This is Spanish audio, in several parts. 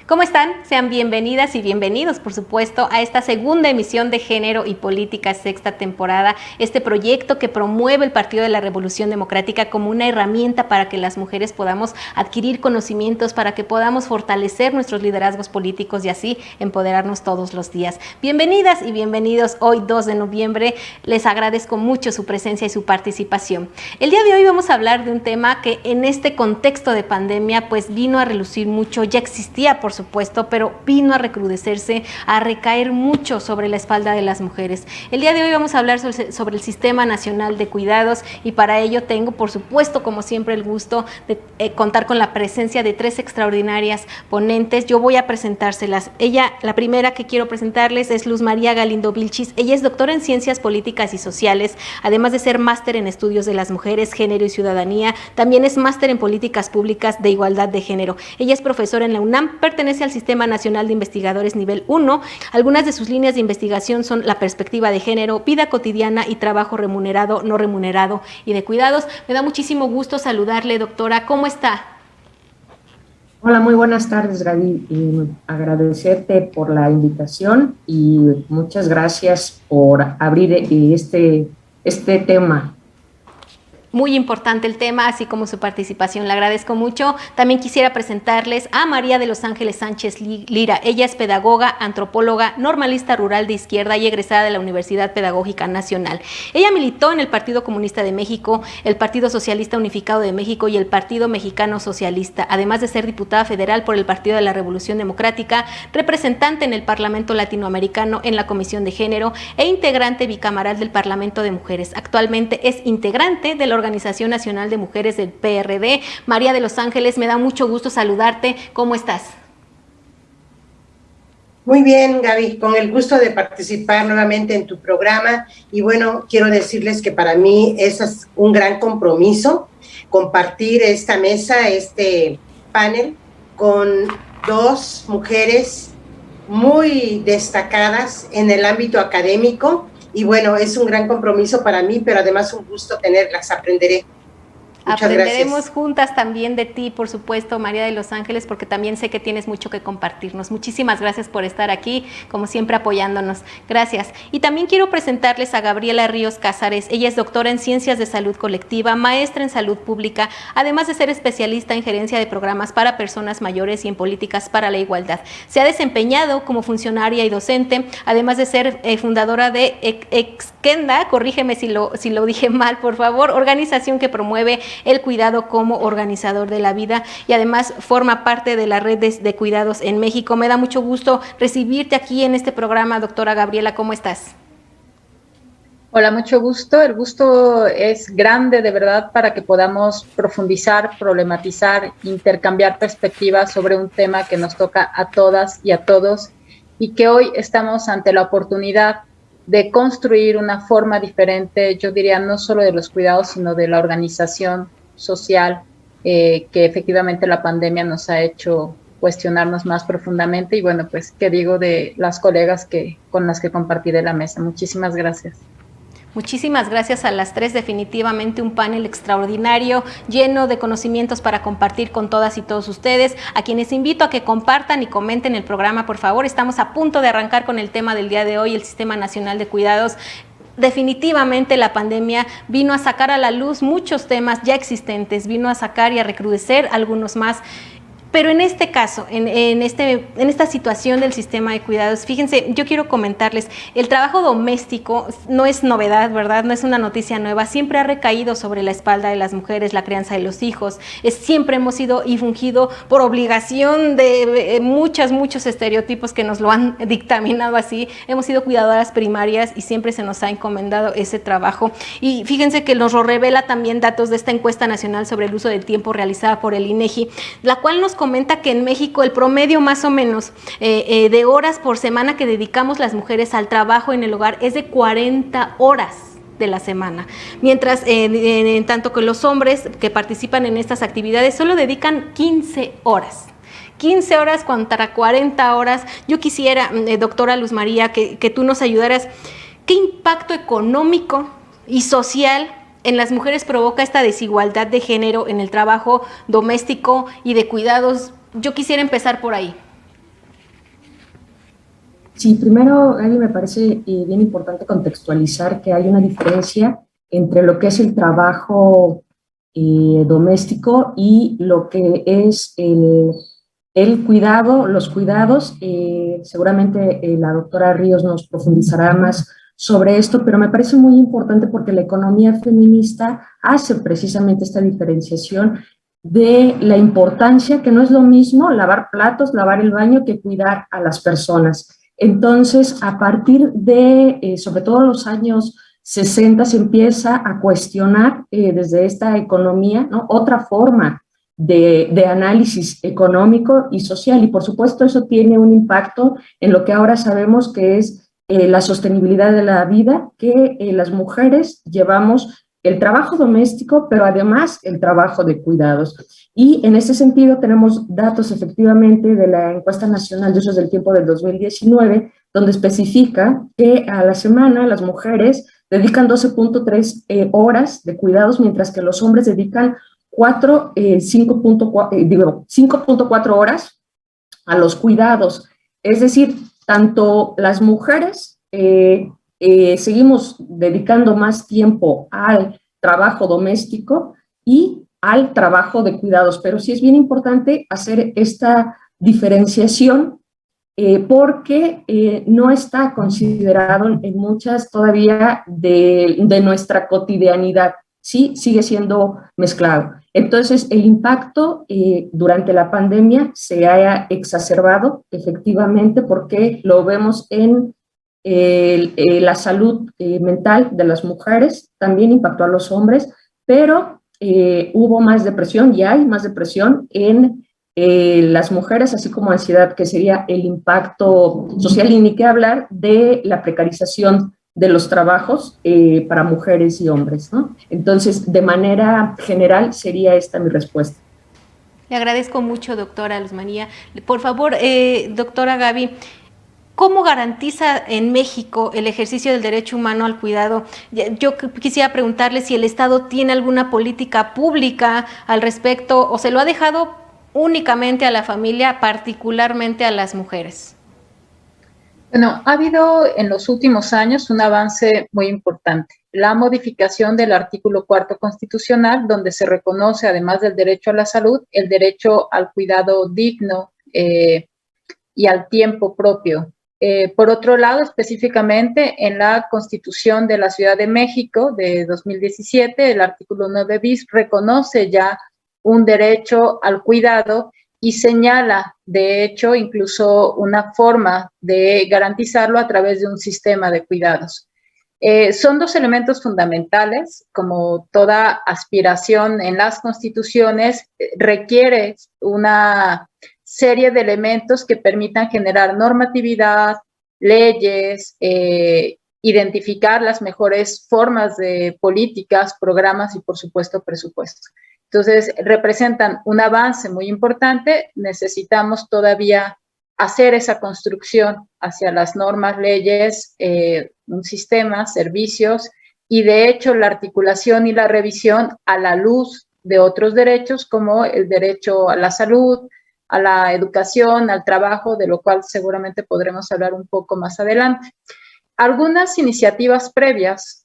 ¿Cómo están? Sean bienvenidas y bienvenidos, por supuesto, a esta segunda emisión de Género y Política, sexta temporada, este proyecto que promueve el Partido de la Revolución Democrática como una herramienta para que las mujeres podamos adquirir conocimientos, para que podamos fortalecer nuestros liderazgos políticos y así empoderarnos todos los días. Bienvenidas y bienvenidos hoy 2 de noviembre, les agradezco mucho su presencia y su participación. El día de hoy vamos a hablar de un tema que en este contexto de pandemia pues vino a relucir mucho, ya existía por supuesto, pero vino a recrudecerse, a recaer mucho sobre la espalda de las mujeres. El día de hoy vamos a hablar sobre el Sistema Nacional de Cuidados y para ello tengo, por supuesto, como siempre, el gusto de contar con la presencia de 3 extraordinarias ponentes. Yo voy a presentárselas. La primera que quiero presentarles es Luz María Galindo Vilchis. Ella es doctora en Ciencias Políticas y Sociales, además de ser máster en Estudios de las Mujeres, Género y Ciudadanía. También es máster en Políticas Públicas de Igualdad de Género. Ella es profesora en la UNAM, pertenece al Sistema Nacional de Investigadores Nivel 1. Algunas de sus líneas de investigación son la perspectiva de género, vida cotidiana y trabajo remunerado, no remunerado y de cuidados. Me da muchísimo gusto saludarle, doctora. ¿Cómo está? Hola, muy buenas tardes, Gaby. Agradecerte por la invitación y muchas gracias por abrir este tema. Muy importante el tema, así como su participación, le agradezco mucho. También quisiera presentarles a María de los Ángeles Sánchez Lira. Ella es pedagoga, antropóloga, normalista rural de izquierda y egresada de la Universidad Pedagógica Nacional. Ella militó en el Partido Comunista de México, el Partido Socialista Unificado de México y el Partido Mexicano Socialista, además de ser diputada federal por el Partido de la Revolución Democrática, representante en el Parlamento Latinoamericano en la Comisión de Género e integrante bicamaral del Parlamento de Mujeres. Actualmente es integrante de la Organización Nacional de Mujeres del PRD. María de los Ángeles, me da mucho gusto saludarte. ¿Cómo estás? Muy bien, Gaby, con el gusto de participar nuevamente en tu programa. Y bueno, quiero decirles que para mí es un gran compromiso compartir esta mesa, este panel, con 2 mujeres muy destacadas en el ámbito académico. Y bueno, es un gran compromiso para mí, pero además un gusto tenerlas, aprenderé. Muchas Aprenderemos gracias. juntas también de ti, por supuesto, María de los Ángeles, porque también sé que tienes mucho que compartirnos. Muchísimas gracias por estar aquí, como siempre apoyándonos. Gracias. Y también quiero presentarles a Gabriela Ríos Cázares. Ella es doctora en Ciencias de Salud Colectiva, maestra en Salud Pública, además de ser especialista en gerencia de programas para personas mayores y en políticas para la igualdad. Se ha desempeñado como funcionaria y docente, además de ser fundadora de Exkenda, corrígeme si lo dije mal, por favor, organización que promueve el cuidado como organizador de la vida y además forma parte de la red de cuidados en México. Me da mucho gusto recibirte aquí en este programa, doctora Gabriela. ¿Cómo estás? Hola, mucho gusto. El gusto es grande, de verdad, para que podamos profundizar, problematizar, intercambiar perspectivas sobre un tema que nos toca a todas y a todos y que hoy estamos ante la oportunidad de construir una forma diferente, yo diría, no solo de los cuidados, sino de la organización social, que efectivamente la pandemia nos ha hecho cuestionarnos más profundamente. Y bueno, pues, ¿qué digo de las colegas con las que compartiré la mesa? Muchísimas gracias. Muchísimas gracias a las 3, definitivamente un panel extraordinario, lleno de conocimientos para compartir con todas y todos ustedes, a quienes invito a que compartan y comenten el programa, por favor. Estamos a punto de arrancar con el tema del día de hoy, el Sistema Nacional de Cuidados. Definitivamente la pandemia vino a sacar a la luz muchos temas ya existentes, vino a sacar y a recrudecer algunos más. Pero en este caso, en esta situación del sistema de cuidados, fíjense, yo quiero comentarles, el trabajo doméstico no es novedad, ¿verdad? No es una noticia nueva, siempre ha recaído sobre la espalda de las mujeres, la crianza de los hijos, siempre hemos sido y fungido por obligación de muchos estereotipos que nos lo han dictaminado así, hemos sido cuidadoras primarias y siempre se nos ha encomendado ese trabajo. Y fíjense que nos lo revela también datos de esta encuesta nacional sobre el uso del tiempo realizada por el INEGI, la cual nos comenta que en México el promedio más o menos de horas por semana que dedicamos las mujeres al trabajo en el hogar es de 40 horas de la semana, mientras en tanto que los hombres que participan en estas actividades solo dedican 15 horas. 15 horas contra 40 horas. Yo quisiera, doctora Luz María, que tú nos ayudaras. ¿Qué impacto económico y social en las mujeres provoca esta desigualdad de género en el trabajo doméstico y de cuidados? Yo quisiera empezar por ahí. Sí, primero, Gaby, me parece bien importante contextualizar que hay una diferencia entre lo que es el trabajo doméstico y lo que es el cuidado, los cuidados. Seguramente la doctora Ríos nos profundizará más sobre esto, pero me parece muy importante porque la economía feminista hace precisamente esta diferenciación de la importancia, que no es lo mismo lavar platos, lavar el baño, que cuidar a las personas. Entonces, a partir de, sobre todo los años 60, se empieza a cuestionar desde esta economía, ¿no?, otra forma de análisis económico y social, y por supuesto eso tiene un impacto en lo que ahora sabemos que es la sostenibilidad de la vida, que las mujeres llevamos el trabajo doméstico, pero además el trabajo de cuidados. Y en ese sentido tenemos datos efectivamente de la Encuesta Nacional de Usos del Tiempo del 2019, donde especifica que a la semana las mujeres dedican 12.3 horas de cuidados, mientras que los hombres dedican 5.4 horas a los cuidados. Es decir, tanto las mujeres seguimos dedicando más tiempo al trabajo doméstico y al trabajo de cuidados, pero sí es bien importante hacer esta diferenciación porque no está considerado en muchas todavía de nuestra cotidianidad, sí sigue siendo mezclado. Entonces, el impacto durante la pandemia se ha exacerbado efectivamente porque lo vemos en la salud mental de las mujeres, también impactó a los hombres, pero hubo más depresión y hay más depresión en las mujeres, así como ansiedad, que sería el impacto social, y ni qué hablar de la precarización de los trabajos para mujeres y hombres, ¿no? Entonces, de manera general, sería esta mi respuesta. Le agradezco mucho, doctora Luz María. Por favor, doctora Gaby, ¿cómo garantiza en México el ejercicio del derecho humano al cuidado? Yo quisiera preguntarle si el Estado tiene alguna política pública al respecto o se lo ha dejado únicamente a la familia, particularmente a las mujeres. Bueno, ha habido en los últimos años un avance muy importante. La modificación del artículo 4 constitucional, donde se reconoce, además del derecho a la salud, el derecho al cuidado digno y al tiempo propio. Por otro lado, específicamente en la Constitución de la Ciudad de México de 2017, el artículo 9 bis reconoce ya un derecho al cuidado y señala, de hecho, incluso una forma de garantizarlo a través de un sistema de cuidados. Son dos elementos fundamentales, como toda aspiración en las constituciones, requiere una serie de elementos que permitan generar normatividad, leyes, identificar las mejores formas de políticas, programas y, por supuesto, presupuestos. Entonces, representan un avance muy importante. Necesitamos todavía hacer esa construcción hacia las normas, leyes, un sistema, servicios, y de hecho la articulación y la revisión a la luz de otros derechos como el derecho a la salud, a la educación, al trabajo, de lo cual seguramente podremos hablar un poco más adelante. Algunas iniciativas previas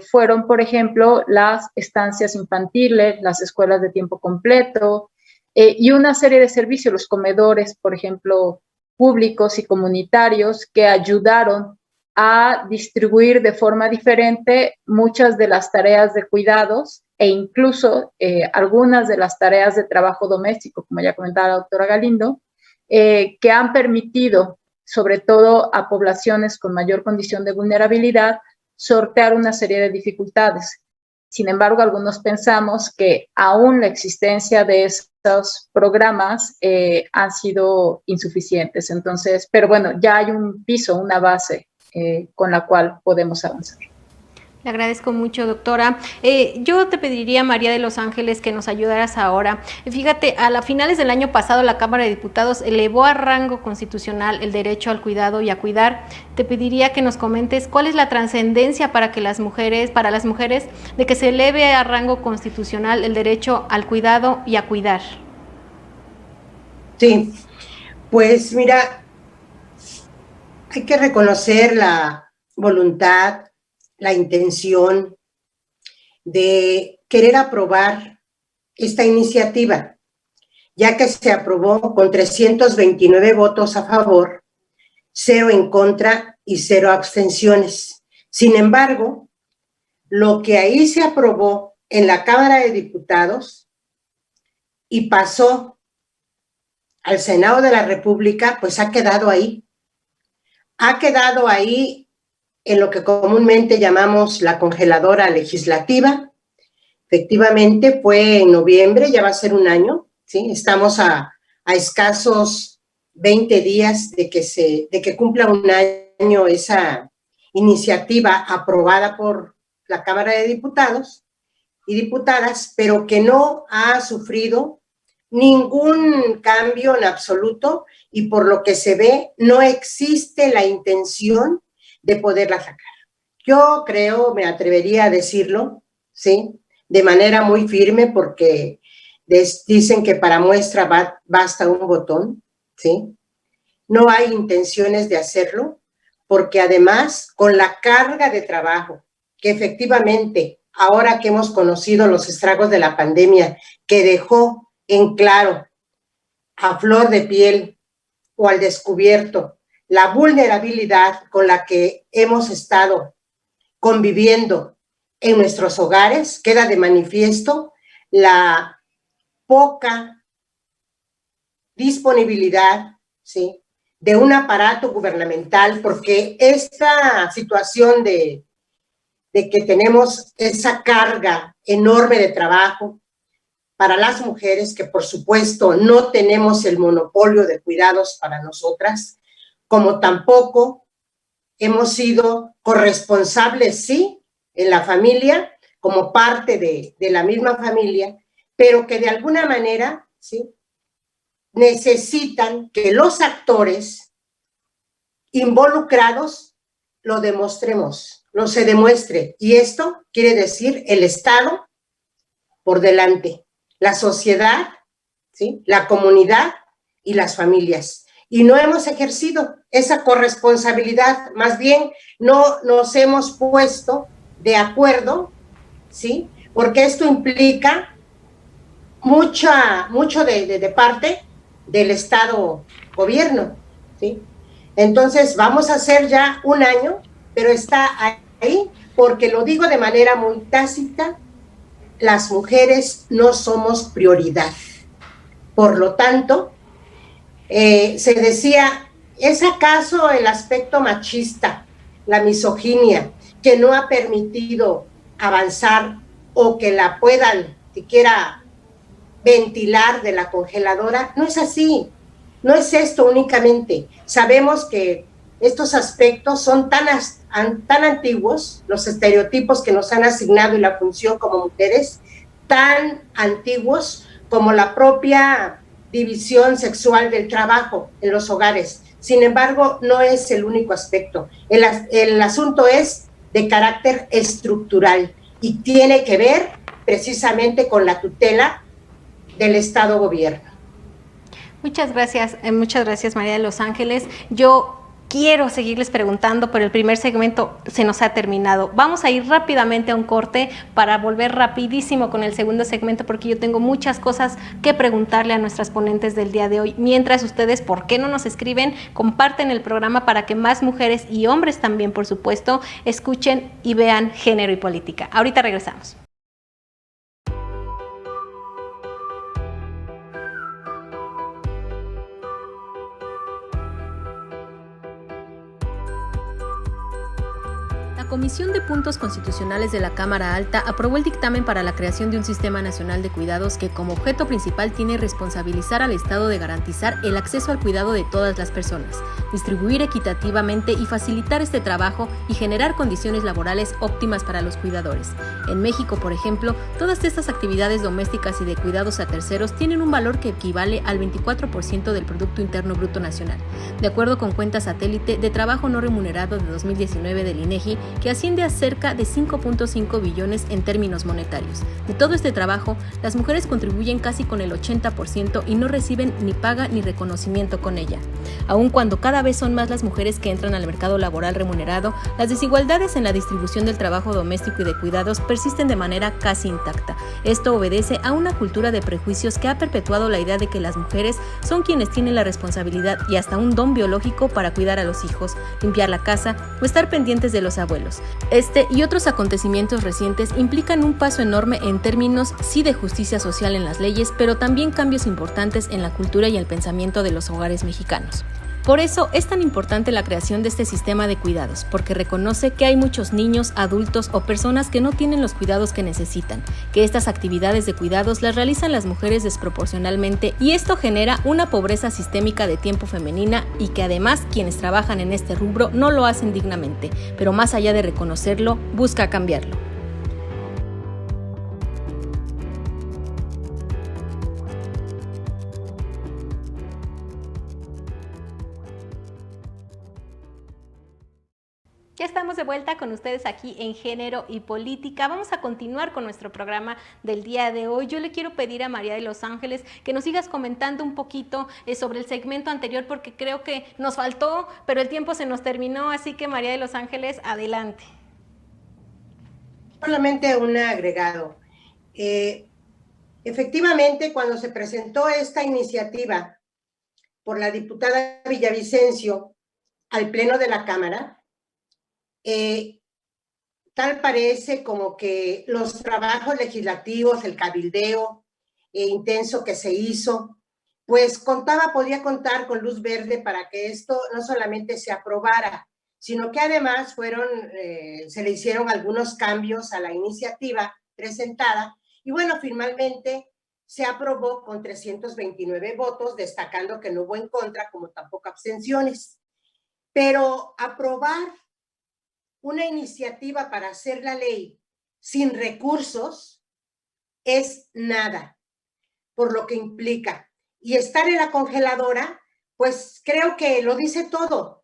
fueron, por ejemplo, las estancias infantiles, las escuelas de tiempo completo y una serie de servicios, los comedores, por ejemplo, públicos y comunitarios, que ayudaron a distribuir de forma diferente muchas de las tareas de cuidados e incluso algunas de las tareas de trabajo doméstico, como ya comentaba la doctora Galindo, que han permitido, sobre todo a poblaciones con mayor condición de vulnerabilidad, sortear una serie de dificultades. Sin embargo, algunos pensamos que aún la existencia de estos programas han sido insuficientes. Entonces, pero bueno, ya hay un piso, una base con la cual podemos avanzar. Le agradezco mucho, doctora. Yo te pediría, María de los Ángeles, que nos ayudaras ahora. Fíjate, a finales del año pasado la Cámara de Diputados elevó a rango constitucional el derecho al cuidado y a cuidar. Te pediría que nos comentes cuál es la trascendencia para las mujeres, de que se eleve a rango constitucional el derecho al cuidado y a cuidar. Sí, pues mira, hay que reconocer la voluntad, la intención de querer aprobar esta iniciativa, ya que se aprobó con 329 votos a favor, 0 en contra y 0 abstenciones. Sin embargo, lo que ahí se aprobó en la Cámara de Diputados y pasó al Senado de la República, pues ha quedado ahí. Ha quedado ahí en lo que comúnmente llamamos la congeladora legislativa. Efectivamente, fue en noviembre, ya va a ser un año, ¿sí? Estamos a escasos 20 días de que cumpla un año esa iniciativa aprobada por la Cámara de Diputados y Diputadas, pero que no ha sufrido ningún cambio en absoluto y por lo que se ve no existe la intención de poderla sacar. Yo creo, me atrevería a decirlo, ¿sí?, de manera muy firme, porque dicen que para muestra basta un botón, ¿sí? No hay intenciones de hacerlo, porque además con la carga de trabajo que efectivamente, ahora que hemos conocido los estragos de la pandemia, que dejó en claro, a flor de piel o al descubierto, la vulnerabilidad con la que hemos estado conviviendo en nuestros hogares, queda de manifiesto la poca disponibilidad, ¿sí?, de un aparato gubernamental, porque esta situación de que tenemos esa carga enorme de trabajo para las mujeres, que por supuesto no tenemos el monopolio de cuidados para nosotras, como tampoco hemos sido corresponsables, sí, en la familia, como parte de la misma familia, pero que de alguna manera, ¿sí?, necesitan que los actores involucrados lo demostremos, lo se demuestre. Y esto quiere decir el Estado por delante, la sociedad, ¿sí?, la comunidad y las familias. Y no hemos ejercido esa corresponsabilidad, más bien no nos hemos puesto de acuerdo, ¿sí?, porque esto implica mucho de parte del Estado gobierno, ¿sí? Entonces vamos a hacer ya un año, pero está ahí porque lo digo de manera muy tácita, las mujeres no somos prioridad. Por lo tanto, se decía, ¿es acaso el aspecto machista, la misoginia, que no ha permitido avanzar o que la puedan siquiera ventilar de la congeladora? No es así, no es esto únicamente. Sabemos que estos aspectos son tan antiguos, los estereotipos que nos han asignado y la función como mujeres, tan antiguos como la propia división sexual del trabajo en los hogares. Sin embargo, no es el único aspecto. El asunto es de carácter estructural y tiene que ver precisamente con la tutela del Estado Gobierno. Muchas gracias María de Los Ángeles. Yo quiero seguirles preguntando, pero el primer segmento se nos ha terminado. Vamos a ir rápidamente a un corte para volver rapidísimo con el segundo segmento, porque yo tengo muchas cosas que preguntarle a nuestras ponentes del día de hoy. Mientras ustedes, ¿por qué no nos escriben? Comparten el programa para que más mujeres y hombres también, por supuesto, escuchen y vean Género y Política. Ahorita regresamos. La Comisión de Puntos Constitucionales de la Cámara Alta aprobó el dictamen para la creación de un Sistema Nacional de Cuidados que como objeto principal tiene responsabilizar al Estado de garantizar el acceso al cuidado de todas las personas, distribuir equitativamente y facilitar este trabajo y generar condiciones laborales óptimas para los cuidadores. En México, por ejemplo, todas estas actividades domésticas y de cuidados a terceros tienen un valor que equivale al 24% del Producto Interno Bruto Nacional. De acuerdo con cuentas satélite de trabajo no remunerado de 2019 del INEGI, que asciende a cerca de 5.5 billones en términos monetarios. De todo este trabajo, las mujeres contribuyen casi con el 80% y no reciben ni paga ni reconocimiento con ella. Aun cuando cada vez son más las mujeres que entran al mercado laboral remunerado, las desigualdades en la distribución del trabajo doméstico y de cuidados persisten de manera casi intacta. Esto obedece a una cultura de prejuicios que ha perpetuado la idea de que las mujeres son quienes tienen la responsabilidad y hasta un don biológico para cuidar a los hijos, limpiar la casa o estar pendientes de los abuelos. Este y otros acontecimientos recientes implican un paso enorme en términos sí de justicia social en las leyes, pero también cambios importantes en la cultura y el pensamiento de los hogares mexicanos. Por eso es tan importante la creación de este sistema de cuidados, porque reconoce que hay muchos niños, adultos o personas que no tienen los cuidados que necesitan, que estas actividades de cuidados las realizan las mujeres desproporcionalmente y esto genera una pobreza sistémica de tiempo femenina y que además quienes trabajan en este rubro no lo hacen dignamente, pero más allá de reconocerlo, busca cambiarlo. Ya estamos de vuelta con ustedes aquí en Género y Política. Vamos a continuar con nuestro programa del día de hoy. Yo le quiero pedir a María de los Ángeles que nos sigas comentando un poquito sobre el segmento anterior porque creo que nos faltó, pero el tiempo se nos terminó, así que María de los Ángeles, adelante. Solamente un agregado. Efectivamente, cuando se presentó esta iniciativa por la diputada Villavicencio al Pleno de la Cámara, tal parece como que los trabajos legislativos, el cabildeo intenso que se hizo, pues podía contar con luz verde para que esto no solamente se aprobara, sino que además se le hicieron algunos cambios a la iniciativa presentada y bueno, finalmente se aprobó con 329 votos, destacando que no hubo en contra, como tampoco abstenciones. Pero aprobar una iniciativa para hacer la ley sin recursos es nada, por lo que implica. Y estar en la congeladora, pues creo que lo dice todo,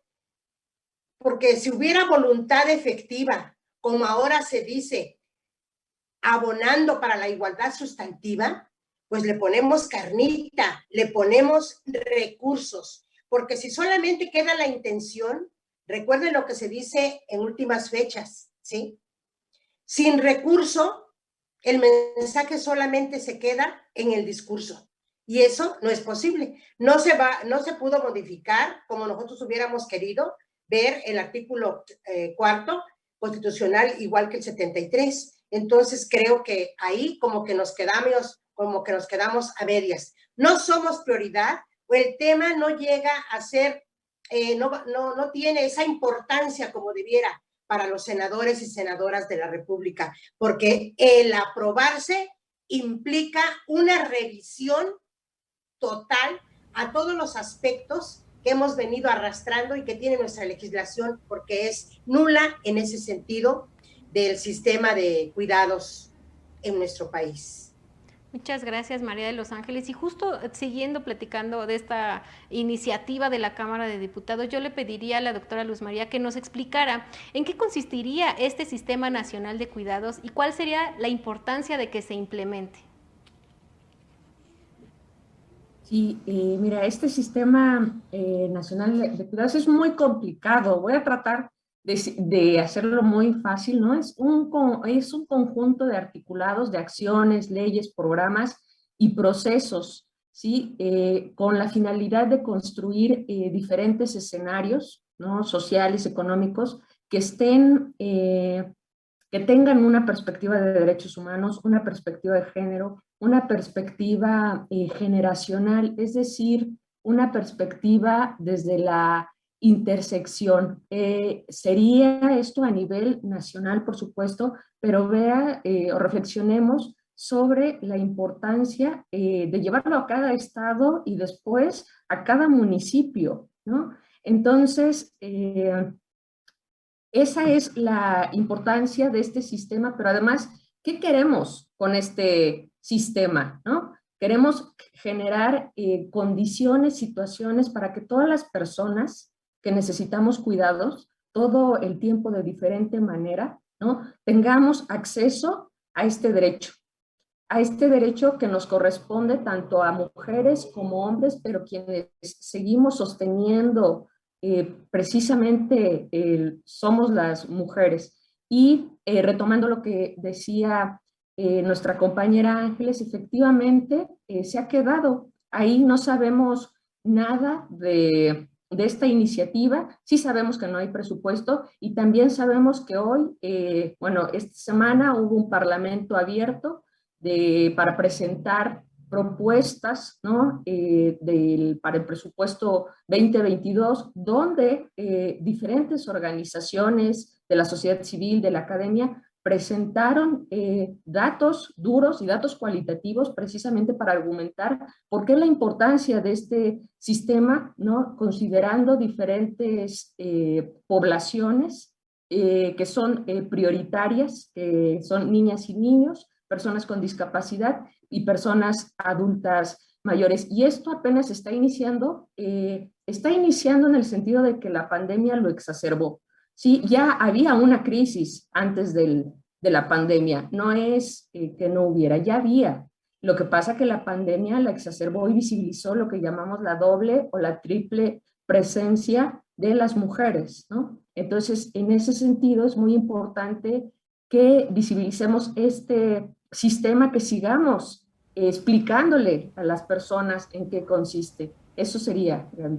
porque si hubiera voluntad efectiva, como ahora se dice, abonando para la igualdad sustantiva, pues le ponemos carnita, le ponemos recursos, porque si solamente queda la intención, recuerden lo que se dice en últimas fechas, ¿sí? Sin recurso, el mensaje solamente se queda en el discurso. Y eso no es posible. No se pudo modificar como nosotros hubiéramos querido ver el artículo 4º constitucional igual que el 73. Entonces creo que ahí como que nos quedamos a medias. No somos prioridad, o el tema no llega a ser no tiene esa importancia como debiera para los senadores y senadoras de la República, porque el aprobarse implica una revisión total a todos los aspectos que hemos venido arrastrando y que tiene nuestra legislación, porque es nula en ese sentido del sistema de cuidados en nuestro país. Muchas gracias, María de los Ángeles. Y justo siguiendo platicando de esta iniciativa de la Cámara de Diputados, yo le pediría a la doctora Luz María que nos explicara en qué consistiría este Sistema Nacional de Cuidados y cuál sería la importancia de que se implemente. Sí, mira, este Sistema Nacional de Cuidados es muy complicado. Voy a tratar de hacerlo muy fácil, ¿no? Es un conjunto de articulados, de acciones, leyes, programas y procesos, ¿sí? Con la finalidad de construir diferentes escenarios, ¿no? Sociales, económicos, que tengan una perspectiva de derechos humanos, una perspectiva de género, una perspectiva generacional, es decir, una perspectiva desde la intersección. Sería esto a nivel nacional, por supuesto, pero o reflexionemos sobre la importancia de llevarlo a cada estado y después a cada municipio, ¿no? Entonces, esa es la importancia de este sistema, pero además, ¿qué queremos con este sistema, ¿no? Queremos generar condiciones, situaciones para que todas las personas que necesitamos cuidados todo el tiempo de diferente manera, ¿no? Tengamos acceso a este derecho que nos corresponde tanto a mujeres como hombres, pero quienes seguimos sosteniendo precisamente somos las mujeres. Y retomando lo que decía nuestra compañera Ángeles, efectivamente se ha quedado ahí, no sabemos nada de esta iniciativa, sí sabemos que no hay presupuesto y también sabemos que hoy, bueno, esta semana hubo un parlamento abierto para presentar propuestas, ¿no? Para el presupuesto 2022, donde diferentes organizaciones de la sociedad civil, de la academia, presentaron datos duros y datos cualitativos precisamente para argumentar por qué la importancia de este sistema, ¿no? Considerando diferentes poblaciones que son prioritarias, que son niñas y niños, personas con discapacidad y personas adultas mayores. Y esto apenas está iniciando en el sentido de que la pandemia lo exacerbó. Sí, ya había una crisis antes de la pandemia, no es que no hubiera, ya había. Lo que pasa que la pandemia la exacerbó y visibilizó lo que llamamos la doble o la triple presencia de las mujeres, ¿no? Entonces, en ese sentido es muy importante que visibilicemos este sistema, que sigamos explicándole a las personas en qué consiste. Eso sería, Gaby.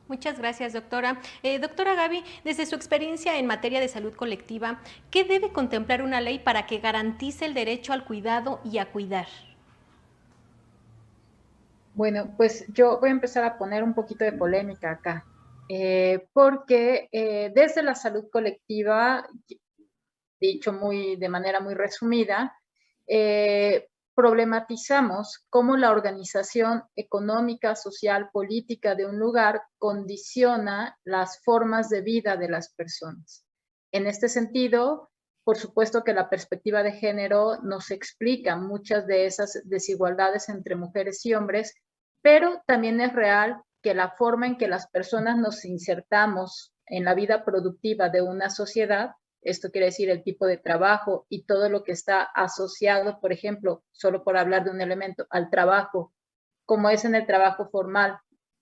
Muchas gracias, doctora. Doctora Gaby, desde su experiencia en materia de salud colectiva, ¿qué debe contemplar una ley para que garantice el derecho al cuidado y a cuidar? Bueno, pues yo voy a empezar a poner un poquito de polémica acá, porque desde la salud colectiva, dicho de manera muy resumida, problematizamos cómo la organización económica, social, política de un lugar condiciona las formas de vida de las personas. En este sentido, por supuesto que la perspectiva de género nos explica muchas de esas desigualdades entre mujeres y hombres, pero también es real que la forma en que las personas nos insertamos en la vida productiva de una sociedad, esto quiere decir el tipo de trabajo y todo lo que está asociado, por ejemplo, solo por hablar de un elemento, al trabajo, como es en el trabajo formal,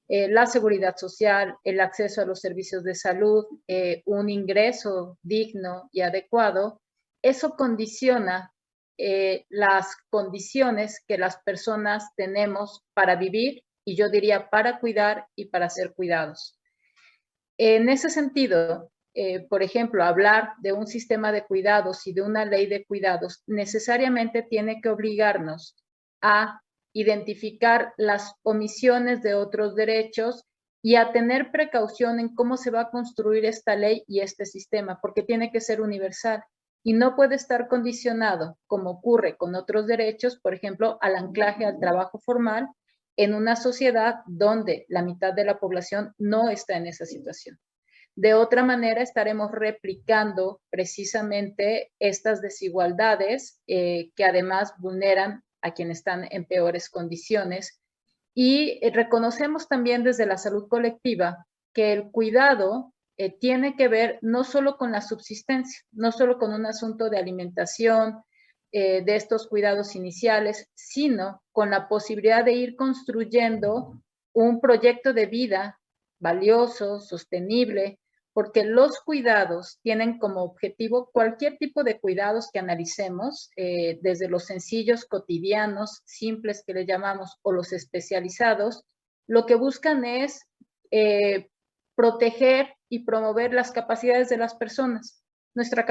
la seguridad social, el acceso a los servicios de salud, un ingreso digno y adecuado, eso condiciona las condiciones que las personas tenemos para vivir y yo diría para cuidar y para ser cuidados. En ese sentido, por ejemplo, hablar de un sistema de cuidados y de una ley de cuidados necesariamente tiene que obligarnos a identificar las omisiones de otros derechos y a tener precaución en cómo se va a construir esta ley y este sistema, porque tiene que ser universal y no puede estar condicionado, como ocurre con otros derechos, por ejemplo, al anclaje al trabajo formal, en una sociedad donde la mitad de la población no está en esa situación. De otra manera, estaremos replicando precisamente estas desigualdades que además vulneran a quienes están en peores condiciones. Y reconocemos también desde la salud colectiva que el cuidado tiene que ver no solo con la subsistencia, no solo con un asunto de alimentación, de estos cuidados iniciales, sino con la posibilidad de ir construyendo un proyecto de vida valioso, sostenible, porque los cuidados tienen como objetivo cualquier tipo de cuidados que analicemos, desde los sencillos, cotidianos, simples que le llamamos, o los especializados, lo que buscan es proteger y promover las capacidades de las personas, nuestra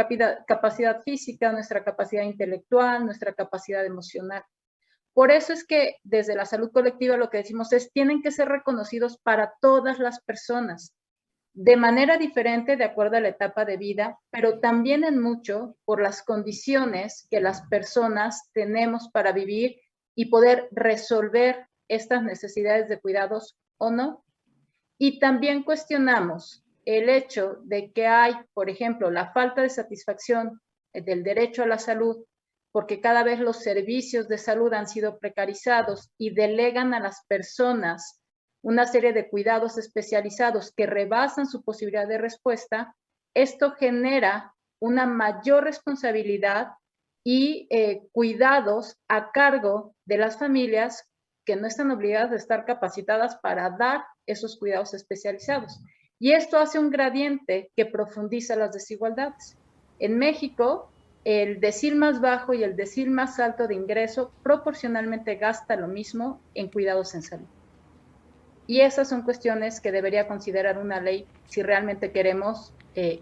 capacidad física, nuestra capacidad intelectual, nuestra capacidad emocional. Por eso es que desde la salud colectiva lo que decimos es, tienen que ser reconocidos para todas las personas, de manera diferente de acuerdo a la etapa de vida, pero también en mucho por las condiciones que las personas tenemos para vivir y poder resolver estas necesidades de cuidados o no. Y también cuestionamos el hecho de que hay, por ejemplo, la falta de satisfacción del derecho a la salud, porque cada vez los servicios de salud han sido precarizados y delegan a las personas una serie de cuidados especializados que rebasan su posibilidad de respuesta, esto genera una mayor responsabilidad y cuidados a cargo de las familias que no están obligadas a estar capacitadas para dar esos cuidados especializados. Y esto hace un gradiente que profundiza las desigualdades. En México, el decil más bajo y el decil más alto de ingreso proporcionalmente gasta lo mismo en cuidados en salud. Y esas son cuestiones que debería considerar una ley si realmente queremos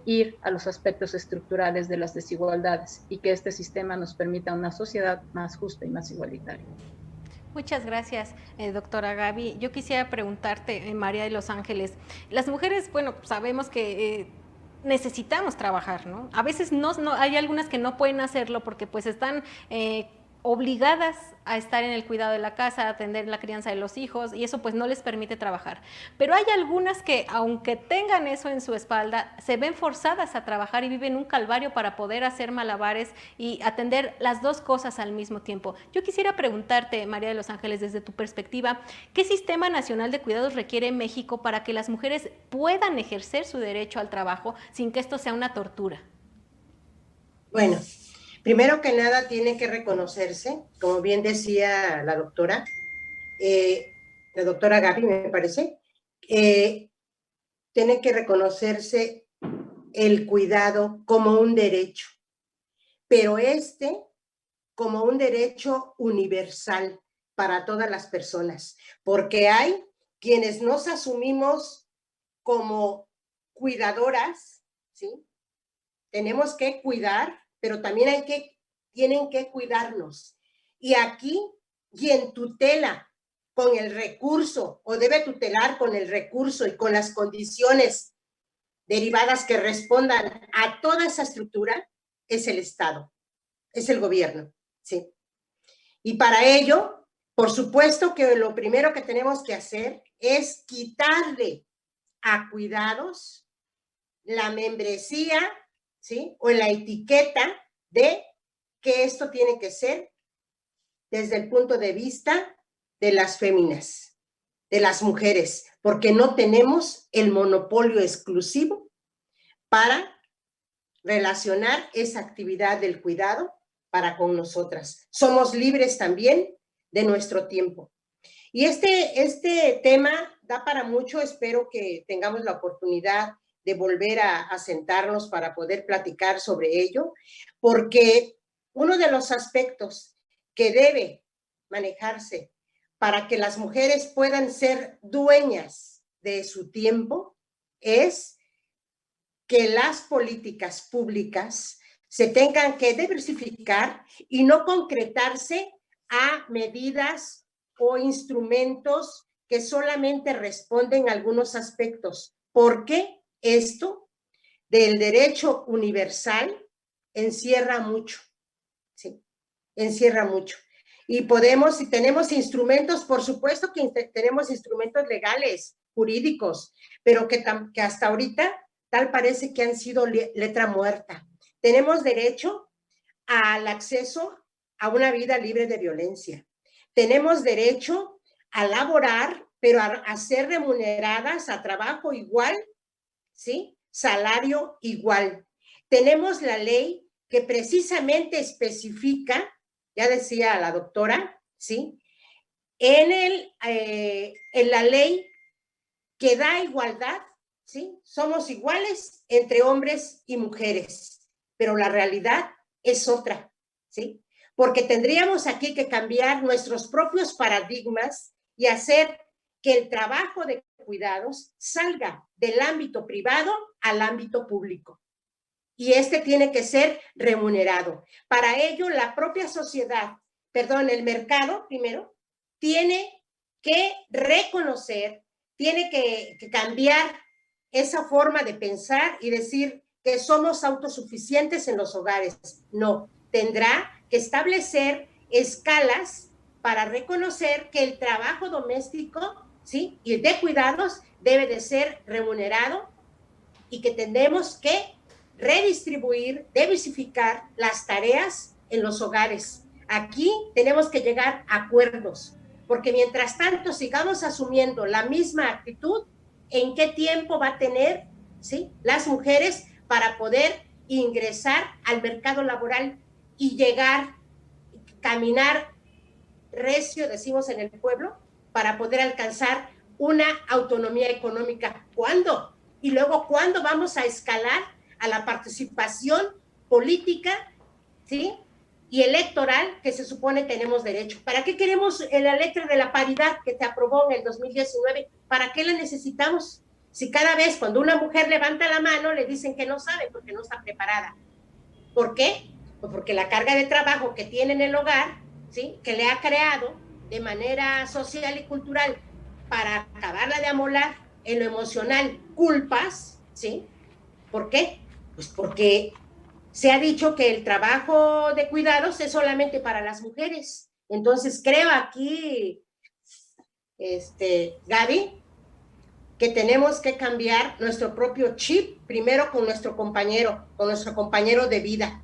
ir a los aspectos estructurales de las desigualdades y que este sistema nos permita una sociedad más justa y más igualitaria. Muchas gracias, doctora Gaby. Yo quisiera preguntarte, María de los Ángeles, las mujeres, bueno, sabemos que necesitamos trabajar, ¿no? A veces no, hay algunas que no pueden hacerlo porque pues están obligadas a estar en el cuidado de la casa, a atender la crianza de los hijos, y eso pues no les permite trabajar. Pero hay algunas que, aunque tengan eso en su espalda, se ven forzadas a trabajar y viven un calvario para poder hacer malabares y atender las dos cosas al mismo tiempo. Yo quisiera preguntarte, María de los Ángeles, desde tu perspectiva, ¿qué sistema nacional de cuidados requiere México para que las mujeres puedan ejercer su derecho al trabajo sin que esto sea una tortura? Bueno, primero que nada tiene que reconocerse, como bien decía la doctora Gaby, me parece, tiene que reconocerse el cuidado como un derecho, pero como un derecho universal para todas las personas, porque hay quienes nos asumimos como cuidadoras, ¿sí? Tenemos que cuidar, pero también tienen que cuidarnos. Y aquí, quien tutela con el recurso, o debe tutelar con el recurso y con las condiciones derivadas que respondan a toda esa estructura, es el Estado, es el gobierno, ¿sí? Y para ello, por supuesto que lo primero que tenemos que hacer es quitarle a cuidados la membresía, ¿sí? O la etiqueta de que esto tiene que ser desde el punto de vista de las féminas, de las mujeres, porque no tenemos el monopolio exclusivo para relacionar esa actividad del cuidado para con nosotras. Somos libres también de nuestro tiempo. Y este tema da para mucho. Espero que tengamos la oportunidad de volver a sentarnos para poder platicar sobre ello, porque uno de los aspectos que debe manejarse para que las mujeres puedan ser dueñas de su tiempo es que las políticas públicas se tengan que diversificar y no concretarse a medidas o instrumentos que solamente responden a algunos aspectos, porque esto del derecho universal encierra mucho, ¿sí? Encierra mucho. Y si tenemos instrumentos, por supuesto que tenemos instrumentos legales, jurídicos, pero que hasta ahorita tal parece que han sido letra muerta. Tenemos derecho al acceso a una vida libre de violencia. Tenemos derecho a laborar, pero a ser remuneradas a trabajo igual, ¿sí? Salario igual. Tenemos la ley que precisamente especifica, ya decía la doctora, ¿sí? En la ley que da igualdad, ¿sí? Somos iguales entre hombres y mujeres, pero la realidad es otra, ¿sí? Porque tendríamos aquí que cambiar nuestros propios paradigmas y hacer que el trabajo de cuidados salga del ámbito privado al ámbito público. Y tiene que ser remunerado. Para ello, la propia sociedad, el mercado, primero, tiene que reconocer, tiene que cambiar esa forma de pensar y decir que somos autosuficientes en los hogares. No, tendrá que establecer escalas para reconocer que el trabajo doméstico, ¿sí? Y de cuidados debe de ser remunerado y que tenemos que redistribuir, diversificar las tareas en los hogares. Aquí tenemos que llegar a acuerdos, porque mientras tanto sigamos asumiendo la misma actitud, ¿en qué tiempo va a tener, ¿sí? las mujeres para poder ingresar al mercado laboral y llegar, caminar recio, decimos en el pueblo, para poder alcanzar una autonomía económica. ¿Cuándo? Y luego, ¿cuándo vamos a escalar a la participación política, ¿sí?, y electoral que se supone tenemos derecho? ¿Para qué queremos la letra de la paridad que se aprobó en el 2019? ¿Para qué la necesitamos? Si cada vez cuando una mujer levanta la mano le dicen que no sabe porque no está preparada. ¿Por qué? Pues porque la carga de trabajo que tiene en el hogar, ¿sí?, que le ha creado de manera social y cultural para acabarla de amolar en lo emocional culpas, ¿sí? ¿Por qué? Pues porque se ha dicho que el trabajo de cuidados es solamente para las mujeres. Entonces creo aquí, Gaby, que tenemos que cambiar nuestro propio chip primero con nuestro compañero de vida,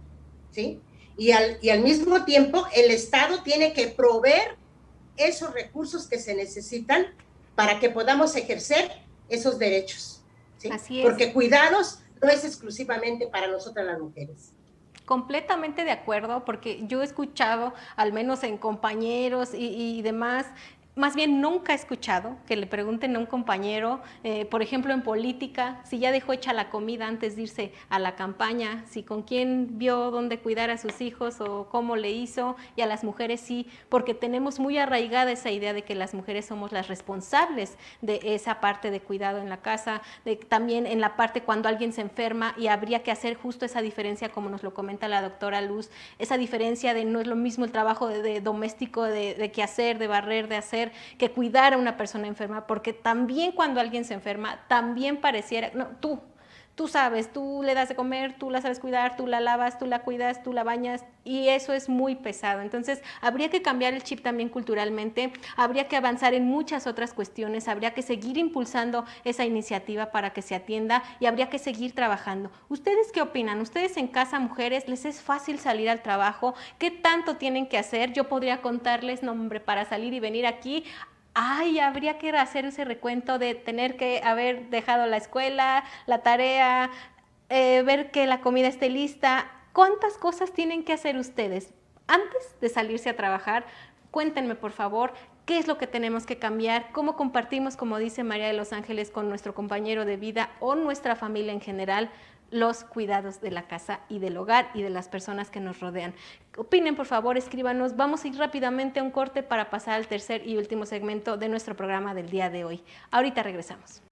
¿sí? Y al mismo tiempo el Estado tiene que proveer esos recursos que se necesitan para que podamos ejercer esos derechos, ¿sí? Así es. Porque cuidados no es exclusivamente para nosotras las mujeres. Completamente de acuerdo, porque yo he escuchado, al menos en compañeros y demás, más bien nunca he escuchado que le pregunten a un compañero, por ejemplo en política, si ya dejó hecha la comida antes de irse a la campaña, si con quién vio dónde cuidar a sus hijos o cómo le hizo, y a las mujeres sí, porque tenemos muy arraigada esa idea de que las mujeres somos las responsables de esa parte de cuidado en la casa, también en la parte cuando alguien se enferma, y habría que hacer justo esa diferencia, como nos lo comenta la doctora Luz, esa diferencia de no es lo mismo el trabajo de doméstico, de quehacer, de barrer, de hacer, que cuidar a una persona enferma, porque también cuando alguien se enferma, también pareciera, no, tú sabes, tú le das de comer, tú la sabes cuidar, tú la lavas, tú la cuidas, tú la bañas, y eso es muy pesado. Entonces, habría que cambiar el chip también culturalmente, habría que avanzar en muchas otras cuestiones, habría que seguir impulsando esa iniciativa para que se atienda, y habría que seguir trabajando. ¿Ustedes qué opinan? ¿Ustedes en casa, mujeres, les es fácil salir al trabajo? ¿Qué tanto tienen que hacer? Yo podría contarles, no, hombre, para salir y venir aquí, ay, habría que hacer ese recuento de tener que haber dejado la escuela, la tarea, ver que la comida esté lista. ¿Cuántas cosas tienen que hacer ustedes antes de salirse a trabajar? Cuéntenme, por favor, qué es lo que tenemos que cambiar, cómo compartimos, como dice María de los Ángeles, con nuestro compañero de vida o nuestra familia en general, los cuidados de la casa y del hogar y de las personas que nos rodean. Opinen, por favor, escríbanos. Vamos a ir rápidamente a un corte para pasar al tercer y último segmento de nuestro programa del día de hoy. Ahorita regresamos.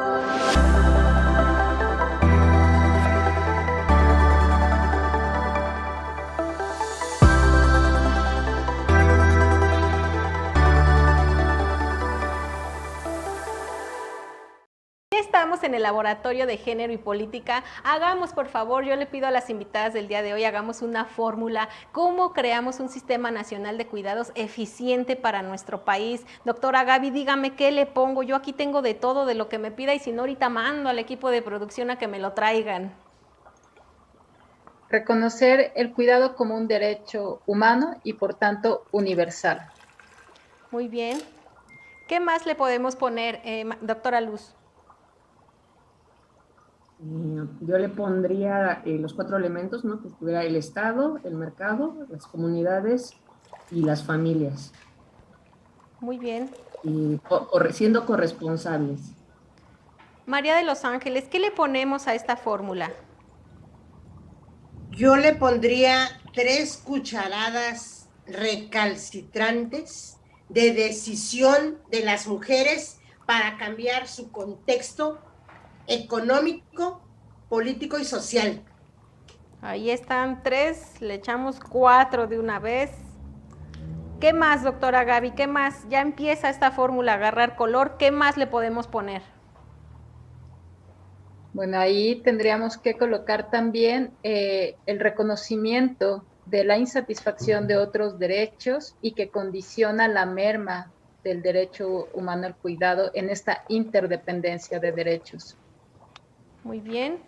Estamos en el Laboratorio de Género y Política. Hagamos, por favor, yo le pido a las invitadas del día de hoy, hagamos una fórmula, cómo creamos un sistema nacional de cuidados eficiente para nuestro país. Doctora Gaby, dígame qué le pongo. Yo aquí tengo de todo, de lo que me pida, y si no, ahorita mando al equipo de producción a que me lo traigan. Reconocer el cuidado como un derecho humano y, por tanto, universal. Muy bien. ¿Qué más le podemos poner, doctora Luz? Yo le pondría los 4 elementos, ¿no? Que estuviera el Estado, el mercado, las comunidades y las familias. Muy bien. Y siendo corresponsables. María de los Ángeles, ¿qué le ponemos a esta fórmula? Yo le pondría 3 cucharadas recalcitrantes de decisión de las mujeres para cambiar su contexto económico, político y social. Ahí están 3, le echamos 4 de una vez. ¿Qué más, doctora Gaby? ¿Qué más? Ya empieza esta fórmula a agarrar color. ¿Qué más le podemos poner? Bueno, ahí tendríamos que colocar también el reconocimiento de la insatisfacción de otros derechos y que condiciona la merma del derecho humano al cuidado en esta interdependencia de derechos. Muy bien.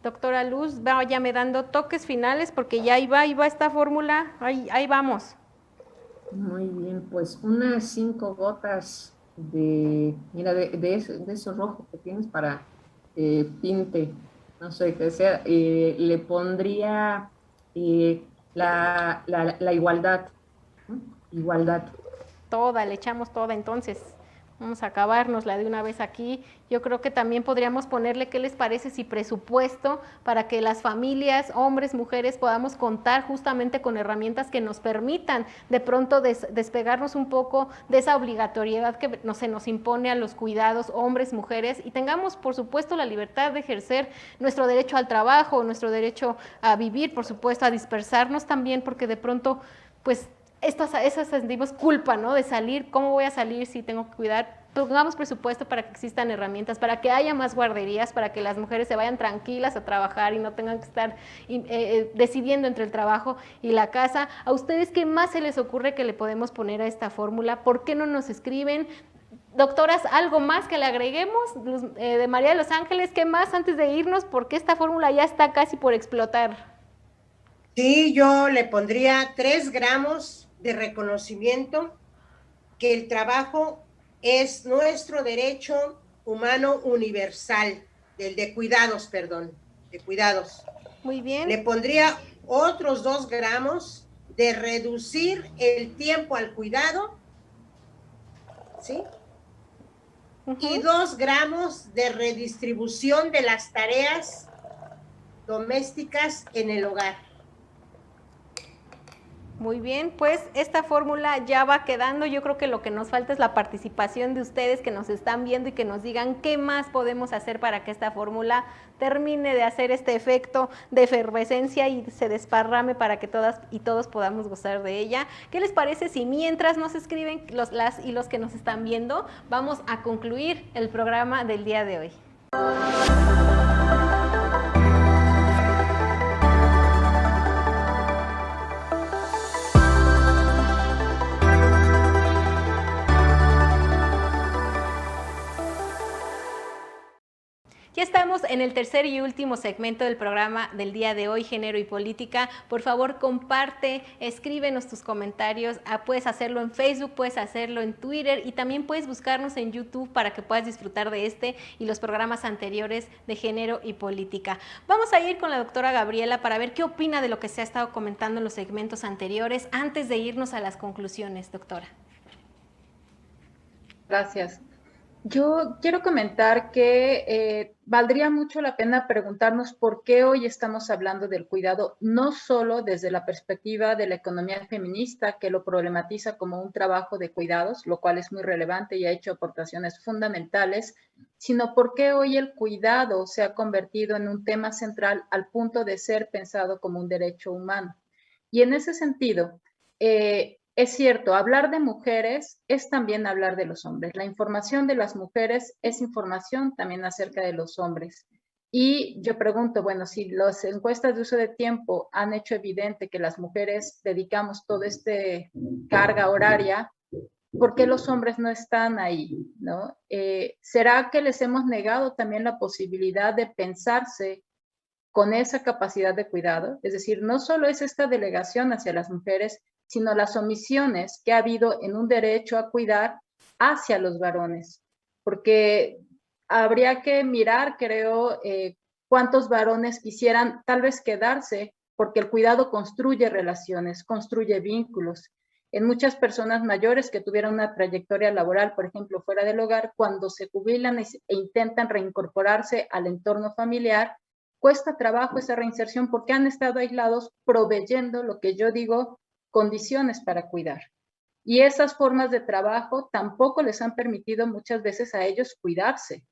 Doctora Luz, váyame dando toques finales porque ya ahí va esta fórmula. Ahí vamos. Muy bien, pues unas 5 gotas de, mira, de eso rojo que tienes para tinte no sé, que sea, le pondría la igualdad, ¿no? Igualdad. Toda, le echamos toda entonces. Vamos a acabárnosla de una vez aquí. Yo creo que también podríamos ponerle qué les parece si presupuesto para que las familias, hombres, mujeres, podamos contar justamente con herramientas que nos permitan de pronto despegarnos un poco de esa obligatoriedad que se nos impone a los cuidados, hombres, mujeres, y tengamos, por supuesto, la libertad de ejercer nuestro derecho al trabajo, nuestro derecho a vivir, por supuesto, a dispersarnos también, porque de pronto, pues, esas sentimos culpa, ¿no? De salir, ¿cómo voy a salir si tengo que cuidar? Pongamos presupuesto para que existan herramientas, para que haya más guarderías, para que las mujeres se vayan tranquilas a trabajar y no tengan que estar decidiendo entre el trabajo y la casa. ¿A ustedes qué más se les ocurre que le podemos poner a esta fórmula? ¿Por qué no nos escriben? Doctoras, ¿algo más que le agreguemos? De María de los Ángeles, ¿qué más antes de irnos? Porque esta fórmula ya está casi por explotar. Sí, yo le pondría 3 gramos de reconocimiento que el trabajo es nuestro derecho humano universal, el de cuidados, perdón, de cuidados. Muy bien. Le pondría otros 2 gramos de reducir el tiempo al cuidado, ¿sí? Y 2 gramos de redistribución de las tareas domésticas en el hogar. Muy bien, pues esta fórmula ya va quedando. Yo creo que lo que nos falta es la participación de ustedes que nos están viendo y que nos digan qué más podemos hacer para que esta fórmula termine de hacer este efecto de efervescencia y se desparrame para que todas y todos podamos gozar de ella. ¿Qué les parece si mientras nos escriben las y los que nos están viendo, vamos a concluir el programa del día de hoy? Ya estamos en el tercer y último segmento del programa del día de hoy, Género y Política. Por favor, comparte, escríbenos tus comentarios. Puedes hacerlo en Facebook, puedes hacerlo en Twitter y también puedes buscarnos en YouTube para que puedas disfrutar de este y los programas anteriores de Género y Política. Vamos a ir con la doctora Gabriela para ver qué opina de lo que se ha estado comentando en los segmentos anteriores antes de irnos a las conclusiones, doctora. Gracias. Yo quiero comentar que valdría mucho la pena preguntarnos por qué hoy estamos hablando del cuidado, no solo desde la perspectiva de la economía feminista, que lo problematiza como un trabajo de cuidados, lo cual es muy relevante y ha hecho aportaciones fundamentales, sino por qué hoy el cuidado se ha convertido en un tema central al punto de ser pensado como un derecho humano. Y en ese sentido, es cierto, hablar de mujeres es también hablar de los hombres. La información de las mujeres es información también acerca de los hombres. Y yo pregunto, bueno, si las encuestas de uso de tiempo han hecho evidente que las mujeres dedicamos toda esta carga horaria, ¿por qué los hombres no están ahí? ¿No? ¿Será que les hemos negado también la posibilidad de pensarse con esa capacidad de cuidado? Es decir, no solo es esta delegación hacia las mujeres, sino las omisiones que ha habido en un derecho a cuidar hacia los varones, porque habría que mirar, creo, cuántos varones quisieran tal vez quedarse, porque el cuidado construye relaciones, construye vínculos. En muchas personas mayores que tuvieron una trayectoria laboral, por ejemplo, fuera del hogar, cuando se jubilan e intentan reincorporarse al entorno familiar, cuesta trabajo esa reinserción porque han estado aislados proveyendo lo que yo digo, condiciones para cuidar. Y esas formas de trabajo tampoco les han permitido muchas veces a ellos cuidarse,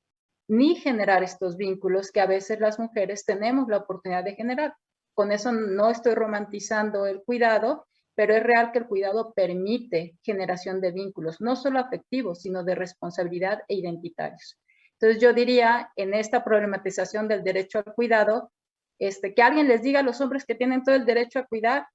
ni generar estos vínculos que a veces las mujeres tenemos la oportunidad de generar. Con eso no estoy romantizando el cuidado, pero es real que el cuidado permite generación de vínculos, no solo afectivos, sino de responsabilidad e identitarios. Entonces yo diría, en esta problematización del derecho al cuidado, que alguien les diga a los hombres que tienen todo el derecho a cuidar,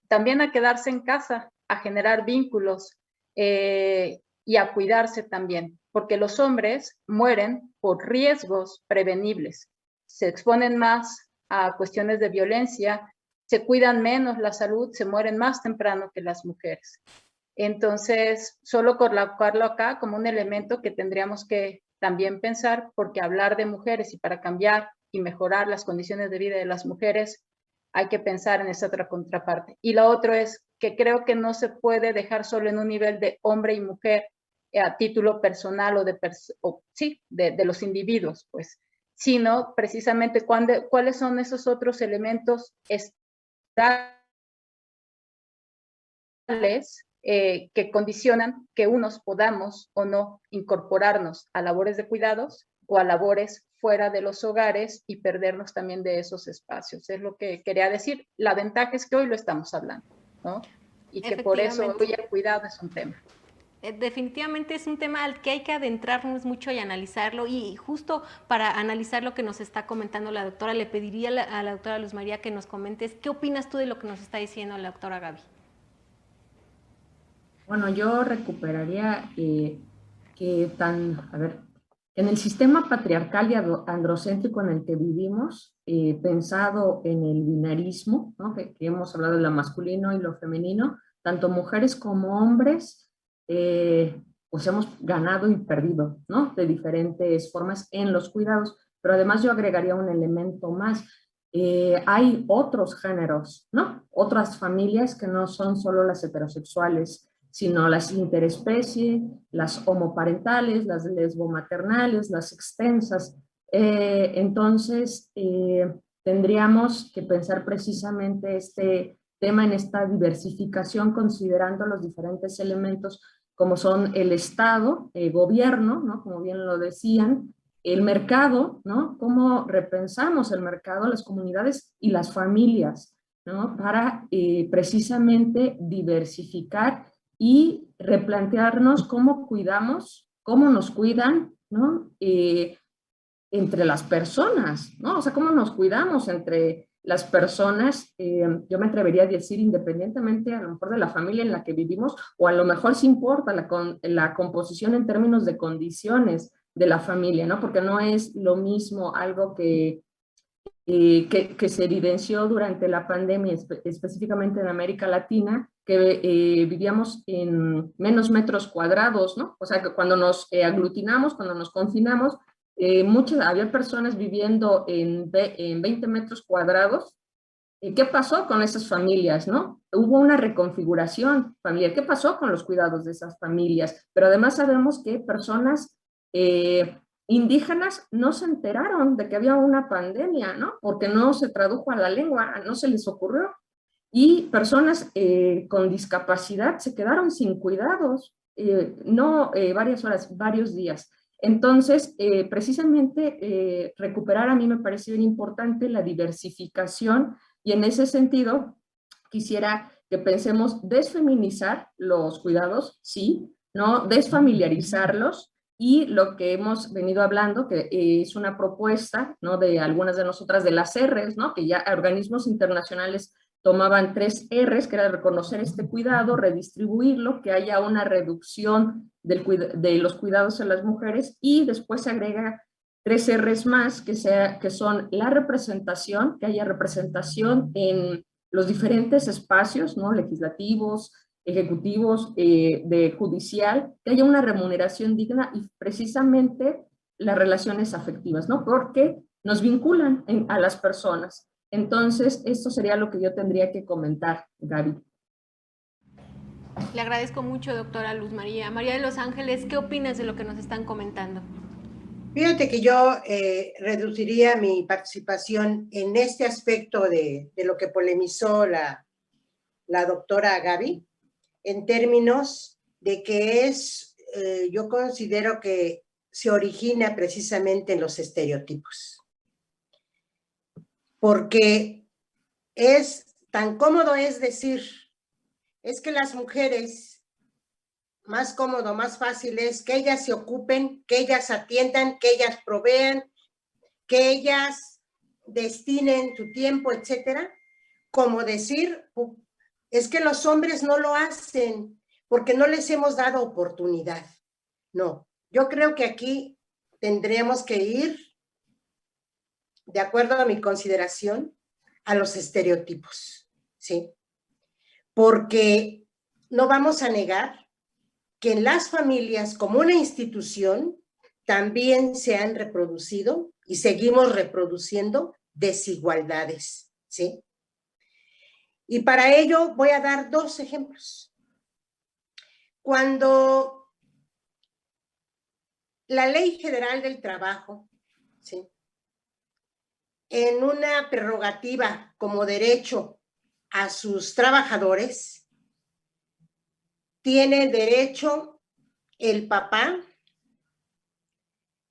también a quedarse en casa, a generar vínculos y a cuidarse también, porque los hombres mueren por riesgos prevenibles, se exponen más a cuestiones de violencia, se cuidan menos la salud, se mueren más temprano que las mujeres. Entonces, solo colocarlo acá como un elemento que tendríamos que también pensar, porque hablar de mujeres y para cambiar y mejorar las condiciones de vida de las mujeres, hay que pensar en esa otra contraparte. Y lo otro es que creo que no se puede dejar solo en un nivel de hombre y mujer a título personal o de los individuos, pues, sino precisamente cuáles son esos otros elementos que condicionan que unos podamos o no incorporarnos a labores de cuidados o a labores fuera de los hogares y perdernos también de esos espacios. Es lo que quería decir. La ventaja es que hoy lo estamos hablando, ¿no? Y que por eso hoy el cuidado es un tema. Definitivamente es un tema al que hay que adentrarnos mucho y analizarlo, y justo para analizar lo que nos está comentando la doctora, le pediría a la doctora Luz María que nos comentes qué opinas tú de lo que nos está diciendo la doctora Gaby. Bueno, yo recuperaría en el sistema patriarcal y androcéntrico en el que vivimos, pensado en el binarismo, ¿no? que hemos hablado de lo masculino y lo femenino, tanto mujeres como hombres, pues hemos ganado y perdido, ¿no? De diferentes formas en los cuidados, pero además yo agregaría un elemento más. Hay otros géneros, ¿no? Otras familias que no son solo las heterosexuales, sino las interespecie, las homoparentales, las lesbomaternales, las extensas. Entonces, tendríamos que pensar precisamente este tema en esta diversificación, considerando los diferentes elementos como son el Estado, el gobierno, ¿no? Como bien lo decían, el mercado, ¿no? Cómo repensamos el mercado, las comunidades y las familias, ¿no? Para precisamente diversificar y replantearnos cómo cuidamos, cómo nos cuidan, ¿no? Entre las personas, ¿no? O sea, cómo nos cuidamos entre las personas, yo me atrevería a decir, independientemente a lo mejor de la familia en la que vivimos, o a lo mejor sí importa la composición en términos de condiciones de la familia, ¿no? Porque no es lo mismo algo que se evidenció durante la pandemia, específicamente en América Latina, que vivíamos en menos metros cuadrados, ¿no? O sea, que cuando nos aglutinamos, cuando nos confinamos, había personas viviendo en 20 metros cuadrados. ¿Qué pasó con esas familias, no? Hubo una reconfiguración familiar. ¿Qué pasó con los cuidados de esas familias? Pero además sabemos que personas indígenas no se enteraron de que había una pandemia, ¿no? Porque no se tradujo a la lengua, no se les ocurrió. Y personas con discapacidad se quedaron sin cuidados, no varias horas, varios días. Entonces, precisamente recuperar a mí me parece bien importante la diversificación, y en ese sentido quisiera que pensemos desfeminizar los cuidados, sí, no desfamiliarizarlos, y lo que hemos venido hablando, que es una propuesta, ¿no? De algunas de nosotras, de las R's, ¿no? Que ya organismos internacionales tomaban 3 R's, que era reconocer este cuidado, redistribuirlo, que haya una reducción de los cuidados en las mujeres, y después se agrega 3 R's más, que son la representación, que haya representación en los diferentes espacios, ¿no? Legislativos, ejecutivos, de judicial, que haya una remuneración digna, y precisamente las relaciones afectivas, ¿no? Porque nos vinculan a las personas. Entonces, esto sería lo que yo tendría que comentar, Gaby. Le agradezco mucho, doctora Luz María. María de los Ángeles, ¿qué opinas de lo que nos están comentando? Fíjate que yo reduciría mi participación en este aspecto de lo que polemizó la doctora Gaby, en términos de que yo considero que se origina precisamente en los estereotipos. Porque es tan cómodo decir, es que las mujeres, más cómodo, más fácil es que ellas se ocupen, que ellas atiendan, que ellas provean, que ellas destinen su tiempo, etcétera, como decir, es que los hombres no lo hacen porque no les hemos dado oportunidad. No, yo creo que aquí tendríamos que ir, de acuerdo a mi consideración, a los estereotipos, ¿sí? Porque no vamos a negar que en las familias, como una institución, también se han reproducido y seguimos reproduciendo desigualdades, ¿sí? Y para ello voy a dar 2 ejemplos. Cuando la Ley Federal del Trabajo, ¿sí?, en una prerrogativa como derecho a sus trabajadores, tiene derecho el papá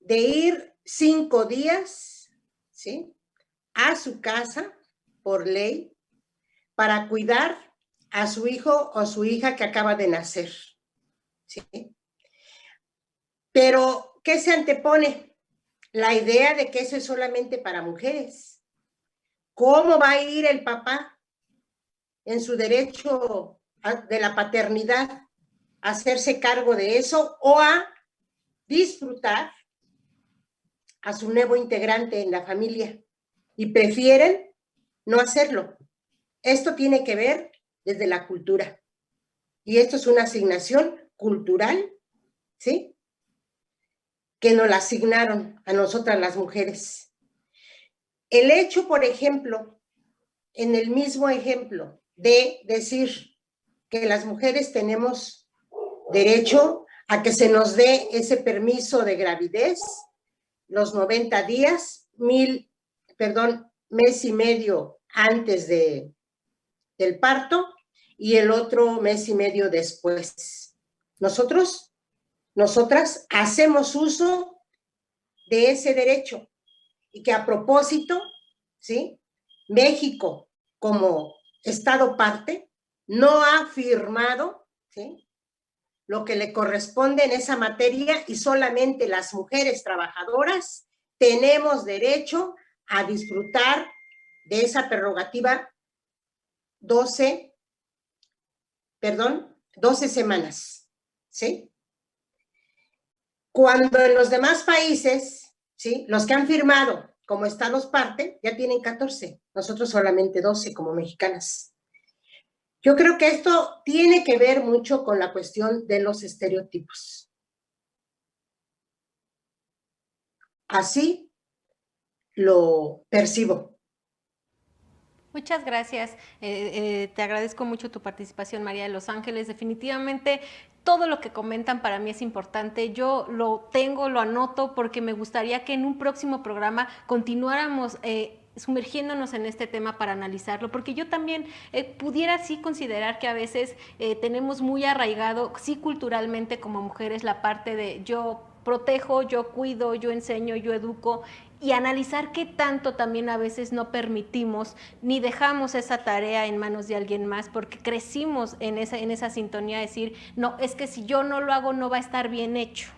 de ir 5 días, ¿sí?, a su casa por ley para cuidar a su hijo o su hija que acaba de nacer, ¿sí? Pero, ¿qué se antepone? La idea de que eso es solamente para mujeres. ¿Cómo va a ir el papá en su derecho de la paternidad a hacerse cargo de eso o a disfrutar a su nuevo integrante en la familia? Y prefieren no hacerlo. Esto tiene que ver desde la cultura. Y esto es una asignación cultural, ¿sí?, que nos la asignaron a nosotras las mujeres. El hecho, por ejemplo, en el mismo ejemplo de decir que las mujeres tenemos derecho a que se nos dé ese permiso de gravidez, los 90 días, mes y medio antes del parto y el otro mes y medio después. Nosotras hacemos uso de ese derecho y que a propósito, ¿sí?, México como Estado parte no ha firmado, ¿sí?, lo que le corresponde en esa materia y solamente las mujeres trabajadoras tenemos derecho a disfrutar de esa prerrogativa 12 semanas, ¿sí? Cuando en los demás países, ¿sí?, los que han firmado como estados parte, ya tienen 14, nosotros solamente 12 como mexicanas. Yo creo que esto tiene que ver mucho con la cuestión de los estereotipos. Así lo percibo. Muchas gracias. Te agradezco mucho tu participación, María de Los Ángeles. Definitivamente todo lo que comentan para mí es importante. Yo lo anoto porque me gustaría que en un próximo programa continuáramos sumergiéndonos en este tema para analizarlo, porque yo también pudiera sí considerar que a veces tenemos muy arraigado, sí culturalmente como mujeres, la parte de yo protejo, yo cuido, yo enseño, yo educo, y analizar qué tanto también a veces no permitimos ni dejamos esa tarea en manos de alguien más, porque crecimos en esa sintonía de decir, no, es que si yo no lo hago no va a estar bien hecho.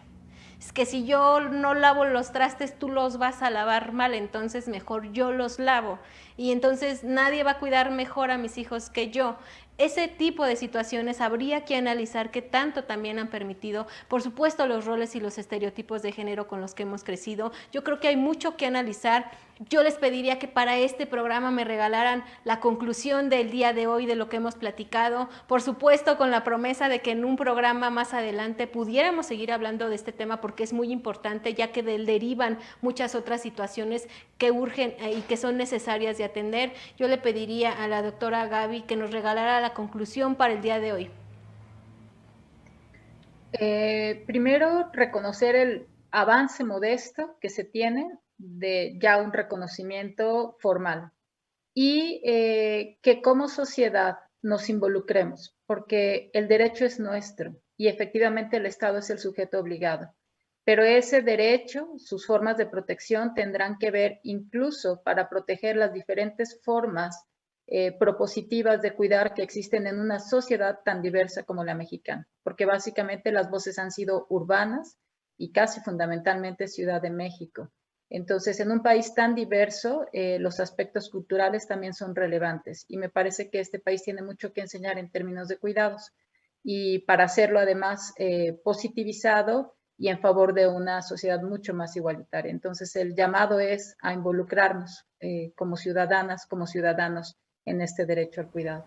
Es que si yo no lavo los trastes, tú los vas a lavar mal, entonces mejor yo los lavo. Y entonces nadie va a cuidar mejor a mis hijos que yo. Ese tipo de situaciones habría que analizar qué tanto también han permitido, por supuesto, los roles y los estereotipos de género con los que hemos crecido. Yo creo que hay mucho que analizar. Yo les pediría que para este programa me regalaran la conclusión del día de hoy de lo que hemos platicado, por supuesto con la promesa de que en un programa más adelante pudiéramos seguir hablando de este tema porque es muy importante, ya que del derivan muchas otras situaciones que urgen y que son necesarias de atender. Yo le pediría a la doctora Gaby que nos regalara la conclusión para el día de hoy. Primero, reconocer el avance modesto que se tiene de ya un reconocimiento formal y que como sociedad nos involucremos, porque el derecho es nuestro y efectivamente el Estado es el sujeto obligado. Pero ese derecho, sus formas de protección tendrán que ver incluso para proteger las diferentes formas propositivas de cuidar que existen en una sociedad tan diversa como la mexicana, porque básicamente las voces han sido urbanas y casi fundamentalmente Ciudad de México. Entonces, en un país tan diverso, los aspectos culturales también son relevantes y me parece que este país tiene mucho que enseñar en términos de cuidados y para hacerlo además positivizado y en favor de una sociedad mucho más igualitaria. Entonces, el llamado es a involucrarnos como ciudadanas, como ciudadanos en este derecho al cuidado.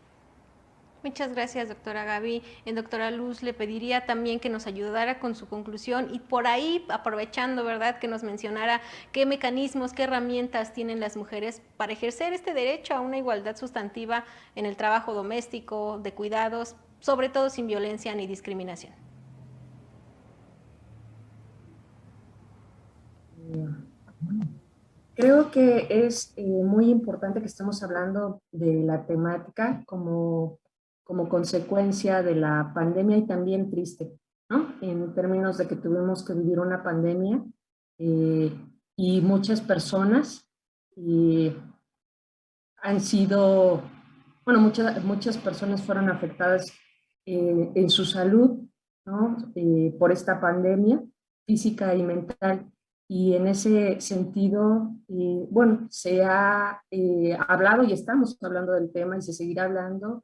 Muchas gracias, doctora Gaby. Doctora Luz, le pediría también que nos ayudara con su conclusión y por ahí, aprovechando, ¿verdad?, que nos mencionara qué mecanismos, qué herramientas tienen las mujeres para ejercer este derecho a una igualdad sustantiva en el trabajo doméstico, de cuidados, sobre todo sin violencia ni discriminación. Creo que es muy importante que estemos hablando de la temática como consecuencia de la pandemia y también triste, ¿no? En términos de que tuvimos que vivir una pandemia y muchas personas han sido, bueno, muchas personas fueron afectadas en su salud, ¿no? Por esta pandemia física y mental. Y en ese sentido, bueno, se ha hablado y estamos hablando del tema y se seguirá hablando.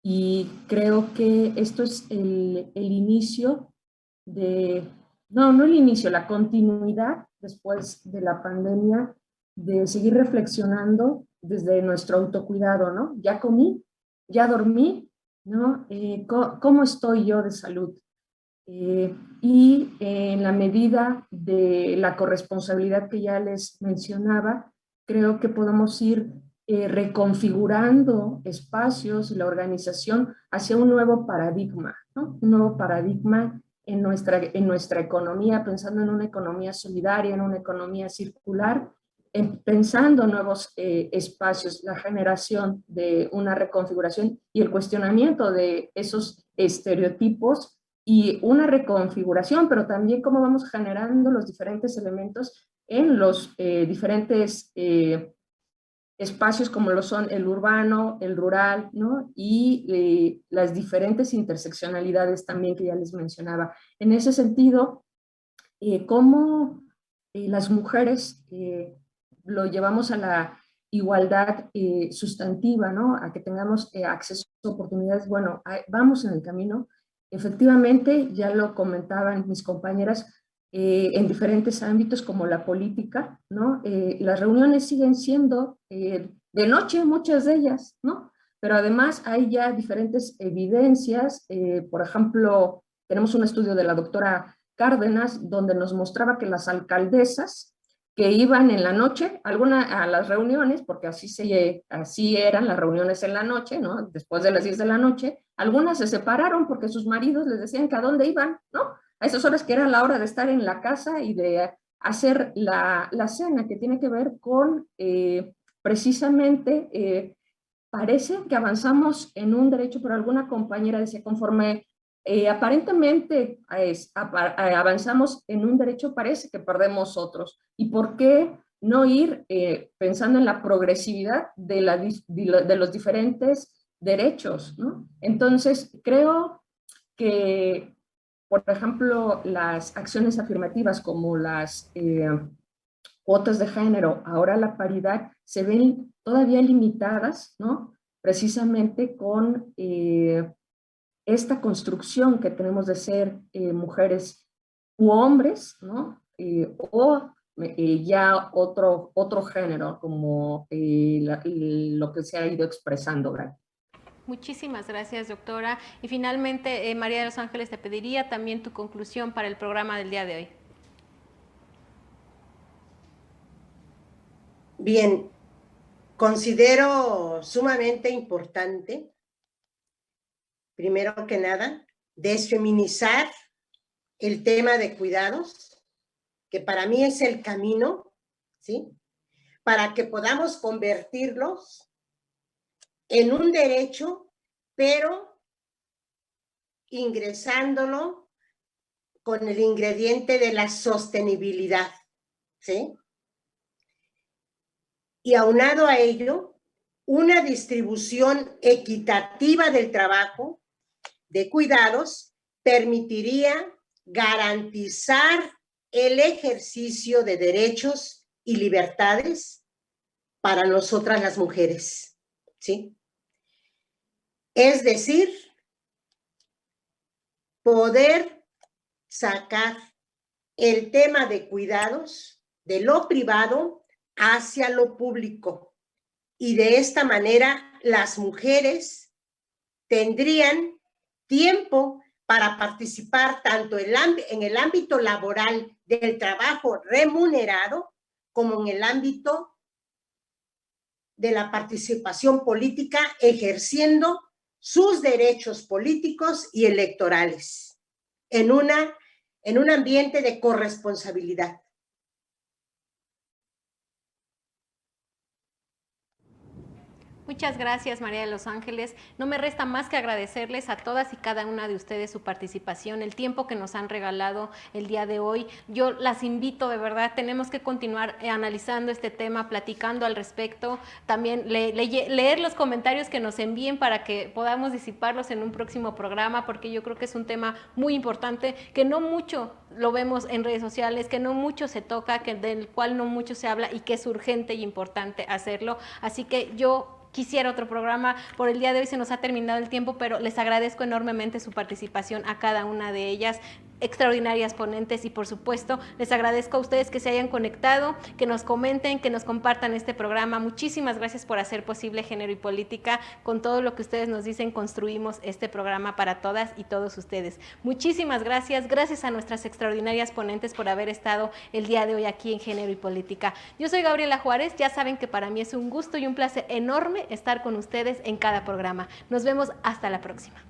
Y creo que esto es el inicio no el inicio, la continuidad después de la pandemia, de seguir reflexionando desde nuestro autocuidado, ¿no? Ya comí, ya dormí, ¿no? ¿Cómo estoy yo de salud? Y en la medida de la corresponsabilidad que ya les mencionaba, creo que podemos ir reconfigurando espacios y la organización hacia un nuevo paradigma, ¿no? Un nuevo paradigma en nuestra economía, pensando en una economía solidaria, en una economía circular, pensando nuevos espacios, la generación de una reconfiguración y el cuestionamiento de esos estereotipos y una reconfiguración, pero también cómo vamos generando los diferentes elementos en los diferentes espacios como lo son el urbano, el rural, ¿no? Y las diferentes interseccionalidades también que ya les mencionaba. En ese sentido, cómo las mujeres lo llevamos a la igualdad sustantiva, ¿no? A que tengamos acceso a oportunidades. Bueno, vamos en el camino. Efectivamente, ya lo comentaban mis compañeras, en diferentes ámbitos como la política, ¿no? Las reuniones siguen siendo de noche, muchas de ellas, ¿no? Pero además hay ya diferentes evidencias, por ejemplo, tenemos un estudio de la doctora Cárdenas donde nos mostraba que las alcaldesas que iban en la noche a las reuniones, porque así eran las reuniones en la noche, ¿no? Después de las 10 de la noche, algunas se separaron porque sus maridos les decían que a dónde iban, ¿no? A esas horas que era la hora de estar en la casa y de hacer la cena, que tiene que ver con precisamente, parece que avanzamos en un derecho, pero alguna compañera decía, conforme aparentemente avanzamos en un derecho, parece que perdemos otros. ¿Y por qué no ir pensando en la progresividad de los diferentes derechos, ¿no? Entonces, creo que, por ejemplo, las acciones afirmativas como las cuotas de género, ahora la paridad, se ven todavía limitadas, ¿no? Precisamente con esta construcción que tenemos de ser mujeres u hombres, ¿no? O ya otro género, como lo que se ha ido expresando, ¿verdad? Muchísimas gracias, doctora. Y finalmente, María de los Ángeles, te pediría también tu conclusión para el programa del día de hoy. Bien, considero sumamente importante, primero que nada, desfeminizar el tema de cuidados, que para mí es el camino, ¿sí? Para que podamos convertirlos en un derecho, pero ingresándolo con el ingrediente de la sostenibilidad, ¿sí? Y aunado a ello, una distribución equitativa del trabajo de cuidados permitiría garantizar el ejercicio de derechos y libertades para nosotras las mujeres, ¿sí? Es decir, poder sacar el tema de cuidados de lo privado hacia lo público. Y de esta manera las mujeres tendrían tiempo para participar tanto en el ámbito laboral del trabajo remunerado como en el ámbito de la participación política, ejerciendo sus derechos políticos y electorales en un ambiente de corresponsabilidad. Muchas gracias, María de los Ángeles. No me resta más que agradecerles a todas y cada una de ustedes su participación, el tiempo que nos han regalado el día de hoy. Yo las invito, de verdad, tenemos que continuar analizando este tema, platicando al respecto, también leer los comentarios que nos envíen para que podamos disiparlos en un próximo programa, porque yo creo que es un tema muy importante, que no mucho lo vemos en redes sociales, que no mucho se toca, del cual no mucho se habla y que es urgente y importante hacerlo. Así que yo quisiera otro programa. Por el día de hoy se nos ha terminado el tiempo, pero les agradezco enormemente su participación a cada una de ellas, extraordinarias ponentes, y por supuesto les agradezco a ustedes que se hayan conectado, que nos comenten, que nos compartan este programa. Muchísimas gracias por hacer posible Género y Política. Con todo lo que ustedes nos dicen, construimos este programa para todas y todos ustedes. Muchísimas gracias. Gracias a nuestras extraordinarias ponentes por haber estado el día de hoy aquí en Género y Política. Yo soy Gabriela Juárez. Ya saben que para mí es un gusto y un placer enorme estar con ustedes en cada programa. Nos vemos hasta la próxima.